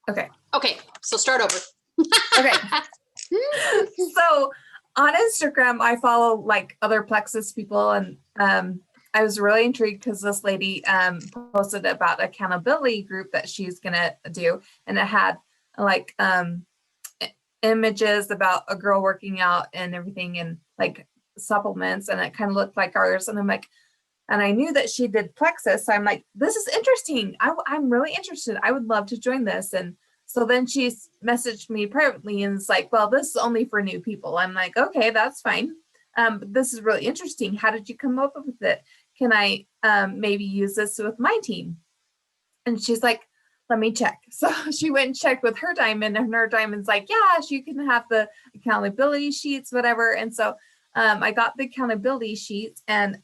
Okay. Okay, so start over. Okay. So on Instagram, I follow like other Plexus people, and I was really intrigued because this lady posted about accountability group that she's gonna do, and it had like images about a girl working out and everything, and like supplements, and it kind of looked like ours. And I'm like, and I knew that she did Plexus, so I'm like, this is interesting. I'm really interested. I would love to join this. And so then she messaged me privately and it's like, well, this is only for new people. I'm like, okay, that's fine. But this is really interesting. How did you come up with it? Can I maybe use this with my team? And she's like, let me check. So she went and checked with her diamond, and her diamond's like, yeah, she can have the accountability sheets, whatever. And so I got the accountability sheets, and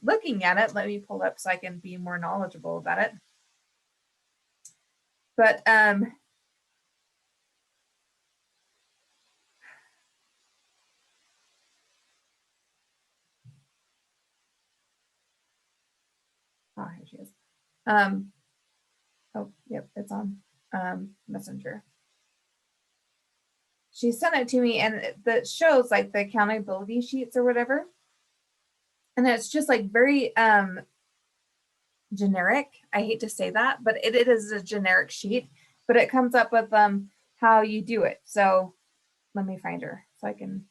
looking at it, let me pull it up so I can be more knowledgeable about it. But oh, here she is. Oh, yep, it's on Messenger. She sent it to me, and that shows like the accountability sheets or whatever. And it's just like very generic. I hate to say that, but it is a generic sheet, but it comes up with how you do it. So let me find her so I can.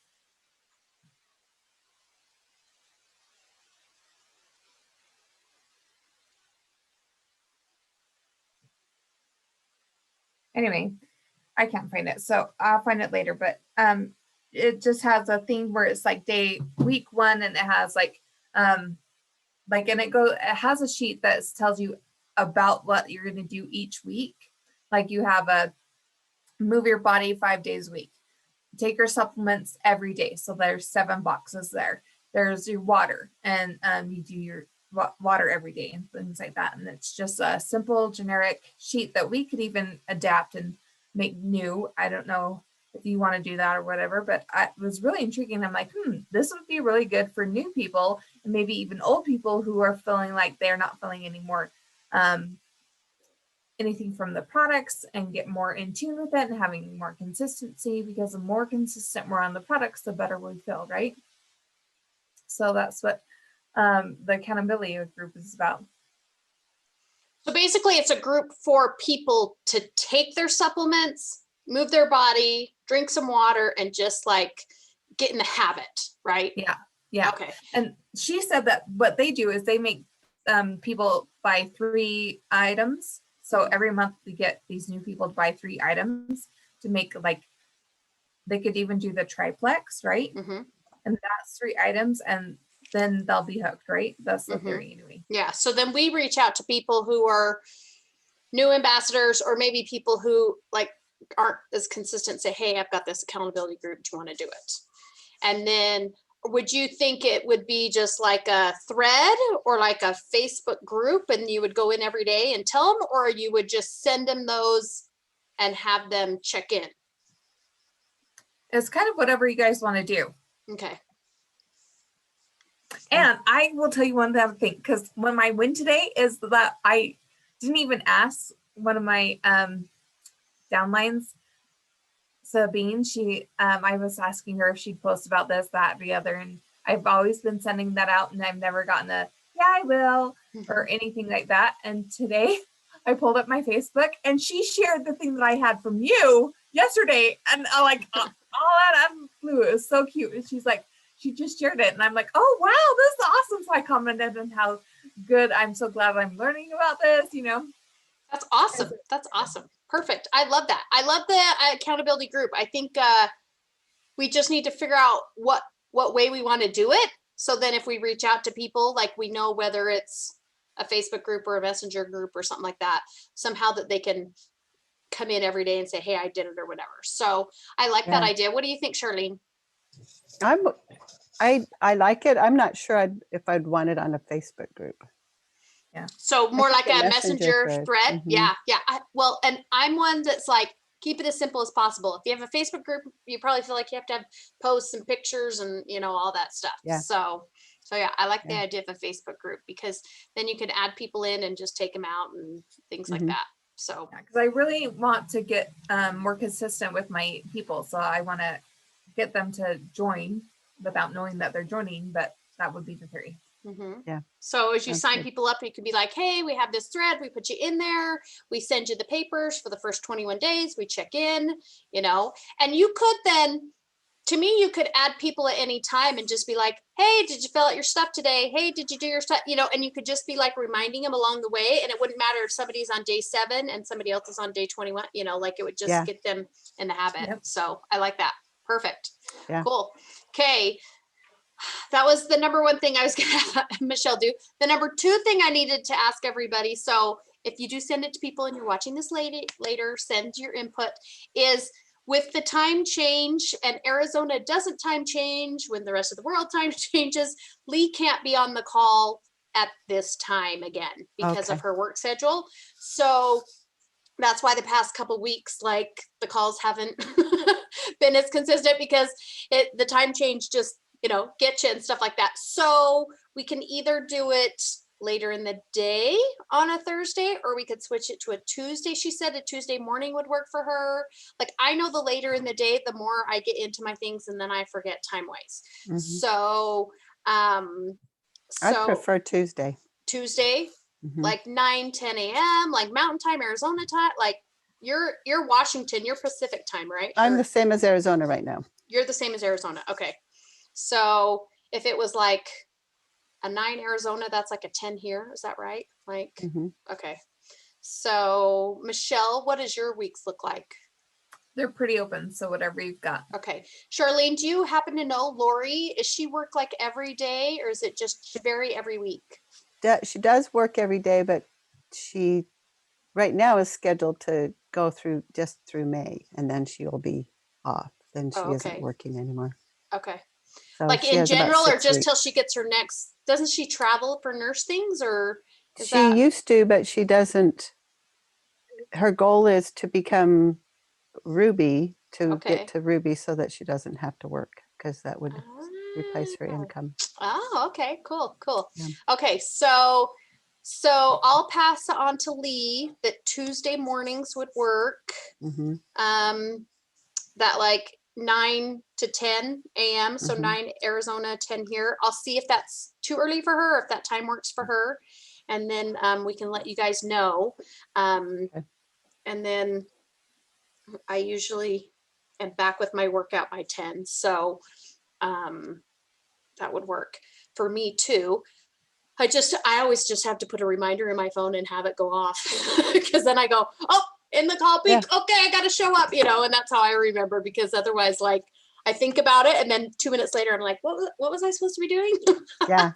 Anyway, I can't find it, so I'll find it later. But it just has a thing where it's like week 1, and it has like and it has a sheet that tells you about what you're going to do each week. Like you have a move your body 5 days a week, take your supplements every day. So there's 7 boxes there. There's your water, and you do your water every day and things like that. And it's just a simple generic sheet that we could even adapt and make new. I don't know if you want to do that or whatever, but it was really intriguing. I'm like, this would be really good for new people, and maybe even old people who are feeling like they're not feeling anymore anything from the products, and get more in tune with it and having more consistency, because the more consistent we're on the products, the better we feel, right? So that's what the accountability group is about. So basically it's a group for people to take their supplements, move their body, drink some water, and just like get in the habit, right? Yeah. Okay. And she said that what they do is they make people buy 3 items. So every month we get these new people to buy 3 items to make, like, they could even do the triplex, right? Mm-hmm. And that's 3 items, and then they'll be hooked, right? That's the theory anyway. Yeah. So then we reach out to people who are new ambassadors, or maybe people who like aren't as consistent, say, hey, I've got this accountability group. Do you want to do it? And then would you think it would be just like a thread or like a Facebook group, and you would go in every day and tell them, or you would just send them those and have them check in? It's kind of whatever you guys want to do. Okay. And I will tell you one other thing, because when my win today is that I didn't even ask one of my downlines, Sabine. I was asking her if she'd post about this, that, the other, and I've always been sending that out, and I've never gotten a yeah, I will, or anything like that. And today I pulled up my Facebook, and she shared the thing that I had from you yesterday, and all that flew. It was so cute. And she's like, she just shared it, and I'm like, oh wow, this is awesome. So I commented on how good, I'm so glad I'm learning about this, That's awesome. That's awesome. Perfect. I love that. I love the accountability group. I think we just need to figure out what way we want to do it. So then if we reach out to people, like, we know whether it's a Facebook group or a Messenger group or something like that, somehow that they can come in every day and say, hey, I did it or whatever. So I like that idea. What do you think, Charlene? I like it. I'm not sure if I'd want it on a Facebook group. Yeah. So more like a messenger thread. Mm-hmm. Yeah. Well, and I'm one that's like, keep it as simple as possible. If you have a Facebook group, you probably feel like you have to have posts and pictures and, all that stuff. Yeah. So yeah, I like the idea of a Facebook group, because then you can add people in and just take them out and things like that. So, Because I really want to get more consistent with my people. So I want to get them to join without knowing that they're joining, but that would be the theory. mhm. Yeah. So as you Sounds sign good. people up, you could be like, hey, we have this thread, we put you in there, we send you the papers for the first 21 days, we check in, you know, and you could then, to me, you could add people at any time and just be like, hey, did you fill out your stuff today? Hey, did you do your stuff? You know, and you could just be like reminding them along the way. And it wouldn't matter if somebody's on day 7 and somebody else is on day 21, you know, like it would just Yeah. get them in the habit. Yep. So I like that. Perfect. Yeah. Cool. Okay. That was the number one thing I was going to have Michelle do. The number 2 thing I needed to ask everybody. So if you do send it to people and you're watching this later, send your input, is with the time change, and Arizona doesn't time change when the rest of the world time changes, Lee can't be on the call at this time again because of Okay. her work schedule. So that's why the past couple weeks, like the calls haven't been as consistent because the time change just, you know, get you and stuff like that. So we can either do it later in the day on a Thursday, or we could switch it to a Tuesday. She said a Tuesday morning would work for her. Like, I know the later in the day, the more I get into my things and then I forget time wise. Mhm. So, I'd prefer Tuesday. Tuesday, Mhm. like 9, 10 a.m., like Mountain Time, Arizona time, like you're Washington, you're Pacific time, right? I'm Or the same as Arizona right now. you're the same as Arizona. Okay. So if it was like a 9 Arizona, that's like a 10 here. Is that right? Like, Mhm. okay. So Michelle, what does your weeks look like? They're pretty open. So whatever you've got. Okay. Charlene, do you happen to know Lori? Is she work like every day, or is it just vary every week? She does work every day, but she right now is scheduled to go through just through May, and then she'll be off. Then she Oh, isn't okay. working anymore. Okay. So Like she in has about general, or 6 just till weeks. she gets her next, doesn't she travel for nurse things, or is She that used to, but she doesn't. Her goal is to become Ruby, to okay? get to Ruby so that she doesn't have to work, because that would replace her income. Oh, okay, cool, cool. Yeah. Okay, so I'll pass it on to Lee that Tuesday mornings would work. Hmm. That like 9 to 10 a.m. So Mhm. 9 Arizona, 10 here. I'll see if that's too early for her, or if that time works for her, and then we can let you guys know. Okay. And then I usually am back with my workout by 10, so that would work for me too. I always just have to put a reminder in my phone and have it go off because then I go, oh, in the call peak, okay, I got to show up, you know, and that's how I remember, because otherwise, like, I think about it and then 2 minutes later, I'm like, what was I supposed to be doing? Yeah.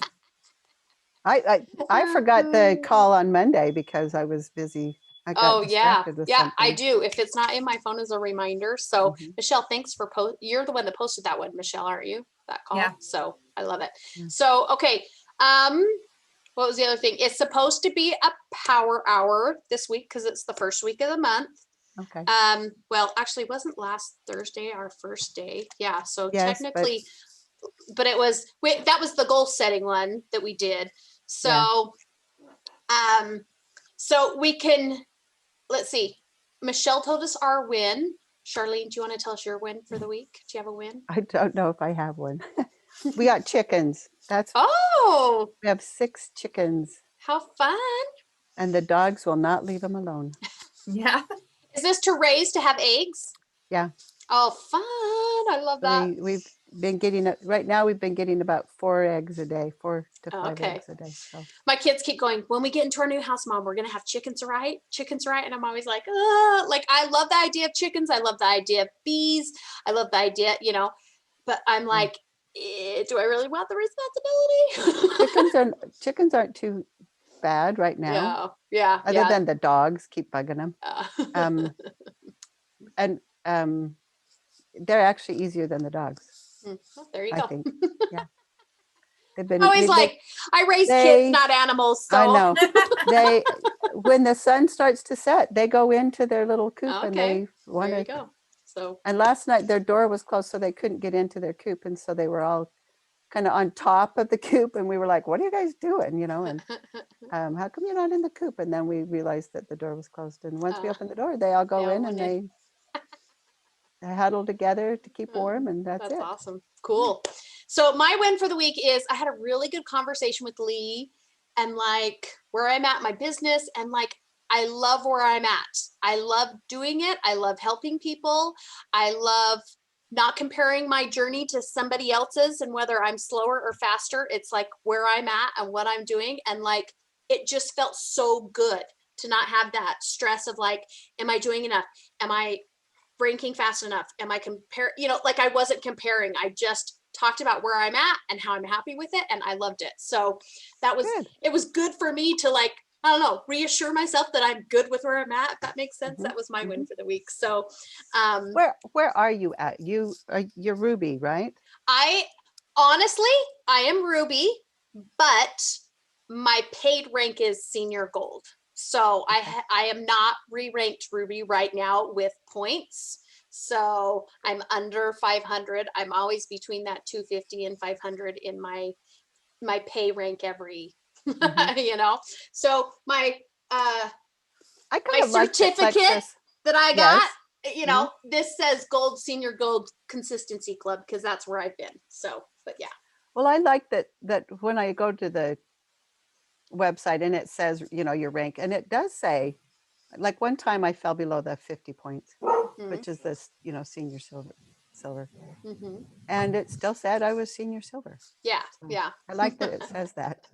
I forgot the call on Monday because I was busy. I got Oh yeah, distracted with yeah, I something. do. If it's not in my phone as a reminder. So Mhm. Michelle, thanks for you're the one that posted that one, Michelle, aren't you? That call. Yeah. So I love it. Yeah. So okay. What was the other thing? It's supposed to be a power hour this week because it's the first week of the month. Okay. Well, actually, wasn't last Thursday our first day? Yeah. So Yes, technically, but it was that was the goal setting one that we did. So, so we can, let's see. Michelle told us our win. Charlene, do you want to tell us your win for the week? Do you have a win? I don't know if I have one. We got chickens. Oh, We have 6 chickens, how fun. and the dogs will not leave them alone. Yeah. Is this to raise to have eggs? Yeah. Oh, fun. I love So that. we've been getting right now. We've been getting about 4 eggs a day, 4 to 5 Okay. eggs a day. So My kids keep going, when we get into our new house, Mom, we're going to have chickens, right? Chickens, right? And I'm always like, like, I love the idea of chickens. I love the idea of bees. I love the idea, you know, but I'm like, do I really want the responsibility? chickens aren't too bad right now. Yeah. Other than the dogs keep bugging them. Um, and they're actually easier than the dogs, Well, there you I go. think. Yeah. They've been Always like, I raise kids, not animals. So. I know. When the sun starts to set, they go into their little coop and they want there you to go. So And last night their door was closed, so they couldn't get into their coop, and so they were all kind of on top of the coop, and we were like, what are you guys doing, you know, and how come you're not in the coop? And then we realized that the door was closed, and once we opened the door, they all go all in went and they huddle together to keep Oh, warm, and that's That's it. awesome. Cool. So my win for the week is I had a really good conversation with Lee and like where I'm at in my business, and like I love where I'm at. I love doing it. I love helping people. I love not comparing my journey to somebody else's and whether I'm slower or faster. It's like where I'm at and what I'm doing. And like it just felt so good to not have that stress of like, am I doing enough? Am I ranking fast enough? Am I like I wasn't comparing. I just talked about where I'm at and how I'm happy with it. And I loved it. So Good. it was good for me to like, I don't know, reassure myself that I'm good with where I'm at. If that makes sense. Mhm, That was my win mhm. for the week. So, Where are you at? You're Ruby, right? I honestly, I am Ruby, but my paid rank is senior gold. So I am not re-ranked Ruby right now with points. So I'm under 500. I'm always between that 250 and 500 in my pay rank every, Mhm. you know. So my I my kind of like certificate this. that I got, Yes. you know, this says gold, senior gold consistency club, because that's where I've been. So, but yeah. Well, I like that when I go to the website and it says, you know, your rank, and it does say, like one time I fell below the 50 points, Mhm, which is this, you know, senior silver. mhm. And it still said I was senior silver. Yeah, So yeah. I like that it says that.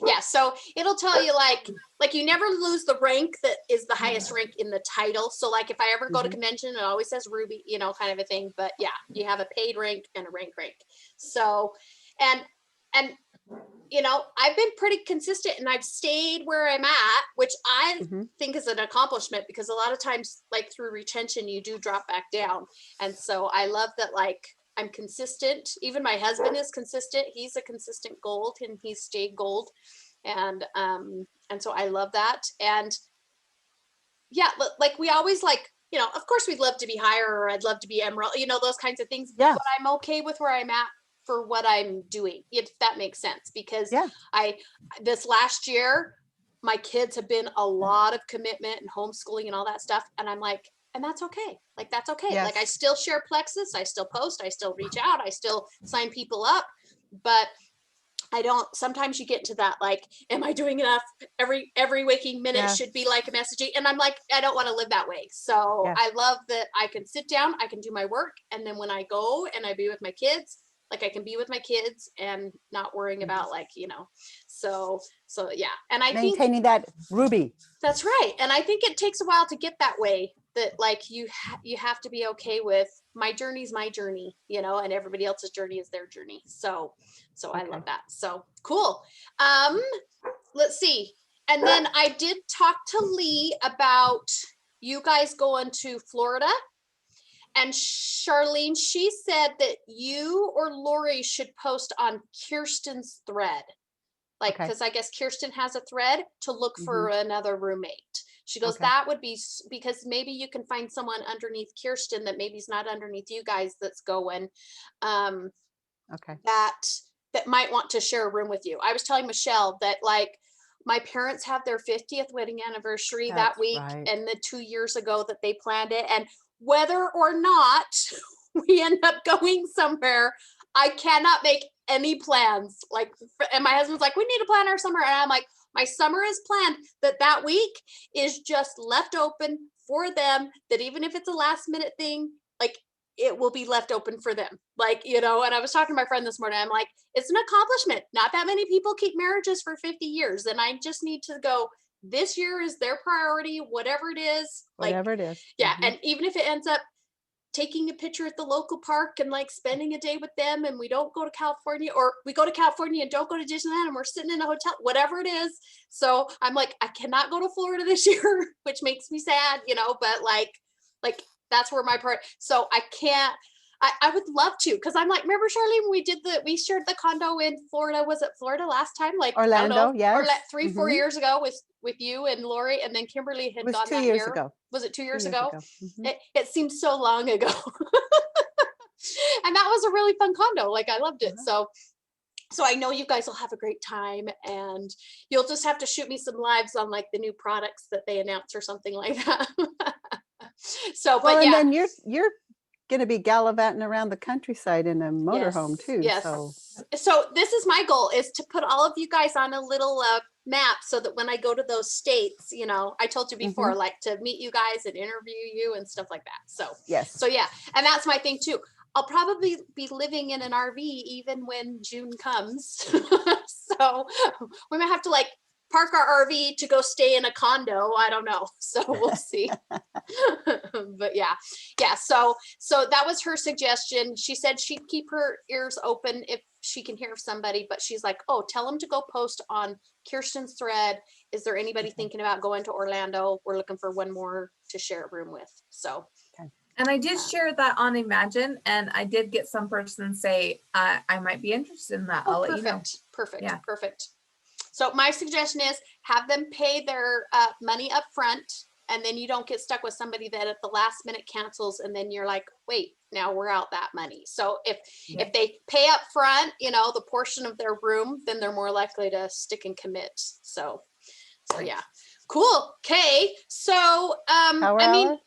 Yeah, so it'll tell you like you never lose the rank that is the highest rank in the title. So like if I ever go to Mhm. convention, it always says Ruby, you know, kind of a thing. But yeah, you have a paid rank and a rank. So and you know, I've been pretty consistent and I've stayed where I'm at, which I Mhm. think is an accomplishment, because a lot of times like through retention you do drop back down. And so I love that like I'm consistent. Even my husband is consistent. He's a consistent gold and he's stayed gold. And so I love that. And yeah, like we always like, you know, of course we'd love to be higher, or I'd love to be emerald, you know, those kinds of things. Yeah. But I'm okay with where I'm at for what I'm doing, if that makes sense. Because Yeah. this last year, my kids have been a lot of commitment and homeschooling and all that stuff. And I'm like, and that's okay. Like, that's okay. Like, I Yes. still share Plexus, I still post, I still reach out, I still sign people up. But I don't, sometimes you get into that, like, am I doing enough? Every waking minute Yeah. should be like a messaging. And I'm like, I don't want to live that way. So Yeah. I love that I can sit down, I can do my work. And then when I go and I be with my kids, like I can be with my kids and not worrying about like, you know, so yeah. And I think Maintaining that Ruby. that's right. And I think it takes a while to get that way, that like you have to be okay with my journey's my journey, you know, and everybody else's journey is their journey. So I love that. So cool. Let's see. And then I did talk to Lee about you guys going to Florida. And Charlene, she said that you or Lori should post on Kirsten's thread. Like, Okay. because I guess Kirsten has a thread to look for another roommate. She goes, Okay. that would be because maybe you can find someone underneath Kirsten that maybe is not underneath you guys that's going, Okay. that might want to share a room with you. I was telling Michelle that like my parents have their 50th wedding anniversary that That's week, right. and the 2 years ago that they planned it. And whether or not we end up going somewhere, I cannot make any plans. Like, and my husband's like, we need to plan our summer. And I'm like, my summer is planned, that week is just left open for them, that even if it's a last minute thing, like it will be left open for them. Like, you know, and I was talking to my friend this morning, I'm like, it's an accomplishment. Not that many people keep marriages for 50 years. And I just need to go, this year is their priority, whatever it is. Like, Whatever it is. yeah. Mhm. And even if it ends up taking a picture at the local park and like spending a day with them, and we don't go to California, or we go to California and don't go to Disneyland and we're sitting in a hotel, whatever it is. So I'm like, I cannot go to Florida this year, which makes me sad, you know, but like that's where my part. So I can't, I would love to, because I'm like, remember Charlene, we shared the condo in Florida. Was it Florida last time? Like Orlando, I don't know, yes. or like 3-4 Mhm. years ago with you and Lori, and then Kimberly It had was gone 2 that years year. ago. Was it 2 years 2 years ago? ago. Mhm. It seems so long ago. And that was a really fun condo. Like I loved it. So I know you guys will have a great time, and you'll just have to shoot me some lives on like the new products that they announce or something like that. So, Well, but and yeah. then you're going to be gallivanting around the countryside in a motorhome Yes, too. yes. So So this is my goal, is to put all of you guys on a little map, so that when I go to those states, you know, I told you before, like to meet you guys and interview you and stuff like that. So, yes. so yeah, and that's my thing too. I'll probably be living in an RV even when June comes. So we might have to like park our RV to go stay in a condo. I don't know. So we'll see. But yeah. So that was her suggestion. She said she'd keep her ears open if she can hear of somebody, but she's like, oh, tell them to go post on Kirsten's thread. Is there anybody thinking about going to Orlando? We're looking for one more to share a room with. So. And I did share that on Imagine, and I did get some person say, I might be interested in that. I'll let you know. Perfect. Yeah. Perfect. So my suggestion is have them pay their money up front, and then you don't get stuck with somebody that at the last minute cancels, and then you're like, wait, now we're out that money. So if they pay up front, you know, the portion of their room, then they're more likely to stick and commit. So yeah. Cool. Okay. So I mean,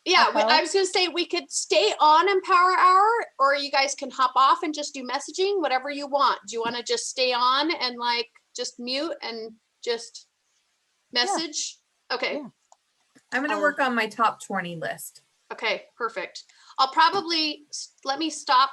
yeah, I was going to say we could stay on in Power Hour, or you guys can hop off and just do messaging, whatever you want. Do you want to just stay on and like just mute and just message? Yeah. Okay. Yeah. I'm going to work on my top 20 list. Okay, perfect. I'll probably let me stop